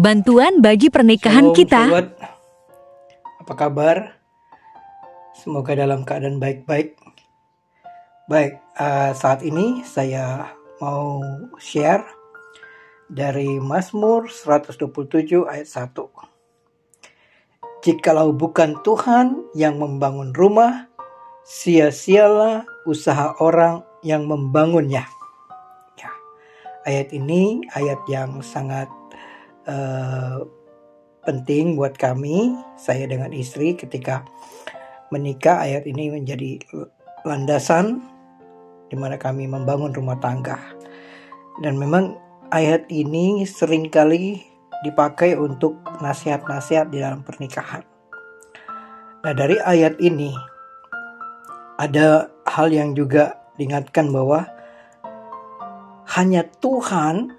bantuan bagi pernikahan Shalom kita. sobat, apa kabar? Semoga dalam keadaan baik-baik. Saat ini saya mau share dari Mazmur 127 ayat 1. Jikalau bukan Tuhan yang membangun rumah, sia-sialah usaha orang yang membangunnya. Ya, ayat ini ayat yang sangat penting buat kami, saya dengan istri ketika menikah. Ayat ini menjadi landasan di mana kami membangun rumah tangga. Dan memang ayat ini seringkali dipakai untuk nasihat-nasihat di dalam pernikahan. Nah, dari ayat ini ada hal yang juga diingatkan bahwa hanya Tuhan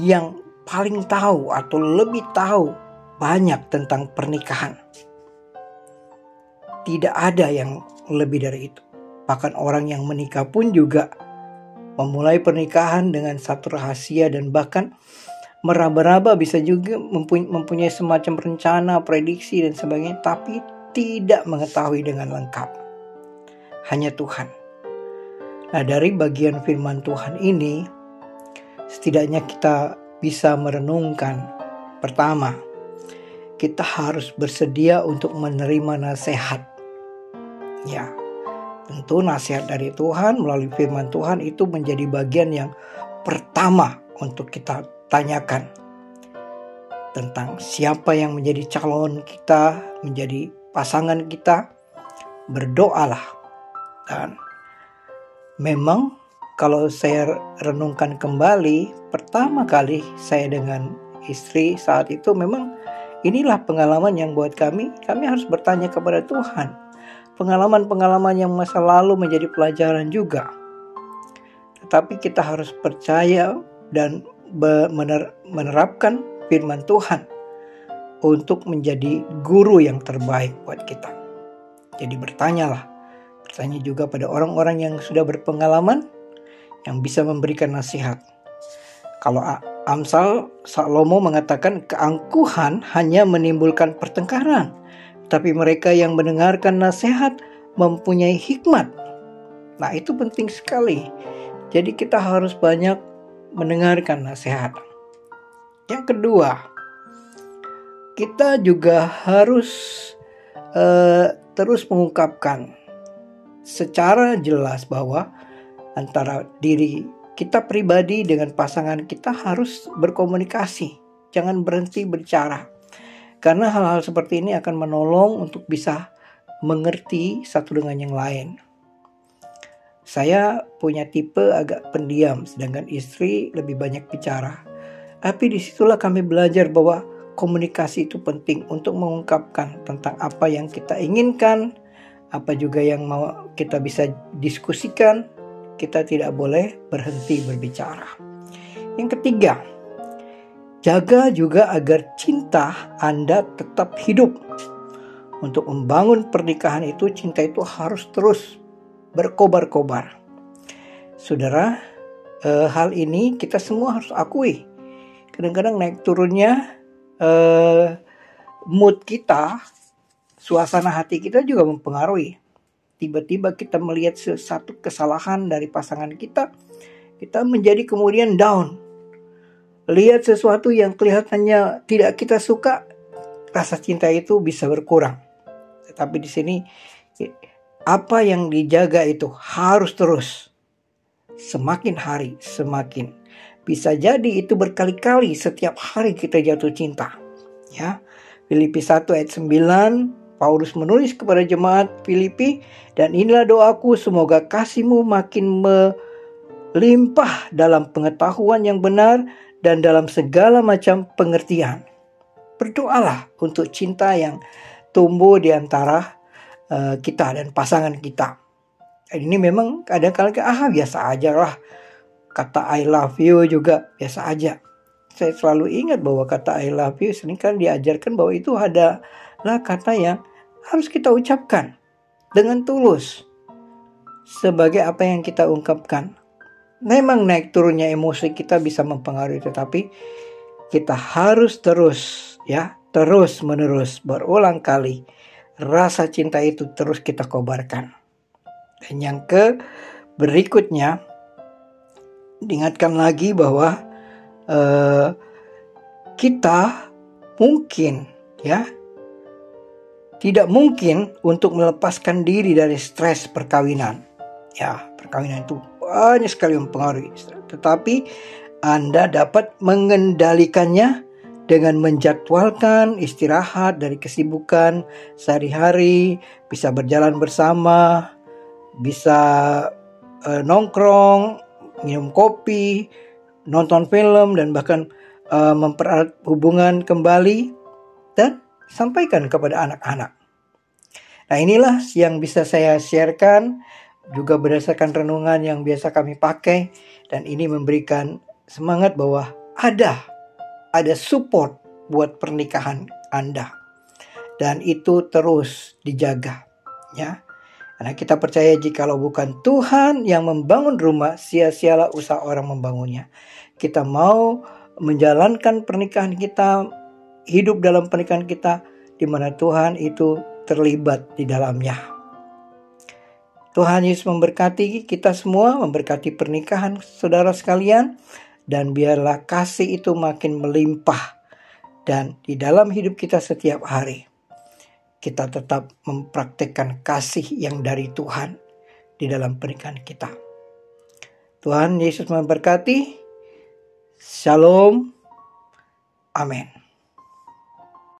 yang paling tahu atau lebih tahu banyak tentang pernikahan. Tidak ada yang lebih dari itu. Bahkan orang yang menikah pun juga memulai pernikahan dengan satu rahasia dan bahkan meraba-raba, bisa juga mempunyai semacam rencana, prediksi dan sebagainya, tapi tidak mengetahui dengan lengkap. Hanya Tuhan. Nah, dari bagian firman Tuhan ini setidaknya kita bisa merenungkan. Pertama, kita harus bersedia untuk menerima nasihat. Ya, tentu nasihat dari Tuhan melalui firman Tuhan itu menjadi bagian yang pertama untuk kita tanyakan. Tentang siapa yang menjadi calon kita, menjadi pasangan kita. Berdoalah. Dan memang kalau saya renungkan kembali, pertama kali saya dengan istri saat itu, memang inilah pengalaman yang buat kami harus bertanya kepada Tuhan. Pengalaman-pengalaman yang masa lalu menjadi pelajaran juga. Tetapi kita harus percaya dan menerapkan firman Tuhan untuk menjadi guru yang terbaik buat kita. Jadi bertanya juga pada orang-orang yang sudah berpengalaman, yang bisa memberikan nasihat. Kalau Amsal Salomo mengatakan keangkuhan hanya menimbulkan pertengkaran, tapi mereka yang mendengarkan nasihat mempunyai hikmat. Nah, itu penting sekali. Jadi kita harus banyak mendengarkan nasihat. Yang kedua, kita juga harus terus mengungkapkan secara jelas bahwa antara diri kita pribadi dengan pasangan kita harus berkomunikasi. Jangan berhenti berbicara. Karena hal-hal seperti ini akan menolong untuk bisa mengerti satu dengan yang lain. Saya punya tipe agak pendiam, sedangkan istri lebih banyak bicara. Tapi disitulah kami belajar bahwa komunikasi itu penting untuk mengungkapkan tentang apa yang kita inginkan, apa juga yang mau kita bisa diskusikan. Kita tidak boleh berhenti berbicara. Yang ketiga, jaga juga agar cinta Anda tetap hidup. Untuk membangun pernikahan itu, cinta itu harus terus berkobar-kobar. Saudara, hal ini kita semua harus akui. Kadang-kadang naik turunnya mood kita, suasana hati kita juga mempengaruhi. Tiba-tiba kita melihat sesuatu kesalahan dari pasangan kita, kita menjadi kemudian down. Lihat sesuatu yang kelihatannya tidak kita suka, rasa cinta itu bisa berkurang. Tetapi di sini apa yang dijaga itu harus terus. Semakin hari semakin. Bisa jadi itu berkali-kali setiap hari kita jatuh cinta. Ya. Filipi 1 ayat 9, Paulus menulis kepada jemaat Filipi, dan inilah doaku, semoga kasihmu makin melimpah dalam pengetahuan yang benar dan dalam segala macam pengertian. Berdoalah untuk cinta yang tumbuh di antara kita dan pasangan kita. Dan ini memang kadang-kadang biasa aja lah. Kata I love you juga biasa aja. Saya selalu ingat bahwa kata I love you sering kan diajarkan bahwa itu adalah kata yang harus kita ucapkan dengan tulus sebagai apa yang kita ungkapkan. Memang naik turunnya emosi kita bisa mempengaruhi, tetapi kita harus terus menerus berulang kali rasa cinta itu terus kita kobarkan. Dan yang berikutnya, diingatkan lagi bahwa kita mungkin tidak mungkin untuk melepaskan diri dari stres perkawinan. Ya, perkawinan itu banyak sekali mempengaruhi. Tetapi Anda dapat mengendalikannya dengan menjadwalkan istirahat dari kesibukan sehari-hari, bisa berjalan bersama, bisa nongkrong, minum kopi, nonton film, dan bahkan mempererat hubungan kembali dan sampaikan kepada anak-anak. Nah, inilah yang bisa saya sharekan, juga berdasarkan renungan yang biasa kami pakai, dan ini memberikan semangat bahwa ada support buat pernikahan Anda, dan itu terus dijaga, ya. Karena kita percaya jikalau bukan Tuhan yang membangun rumah, sia-sialah usaha orang membangunnya. Kita mau menjalankan pernikahan kita, hidup dalam pernikahan kita, di mana Tuhan itu terlibat di dalamnya. Tuhan Yesus memberkati kita semua, memberkati pernikahan saudara sekalian, dan biarlah kasih itu makin melimpah. Dan di dalam hidup kita setiap hari, kita tetap mempraktikkan kasih yang dari Tuhan di dalam pernikahan kita. Tuhan Yesus memberkati. Shalom. Amin.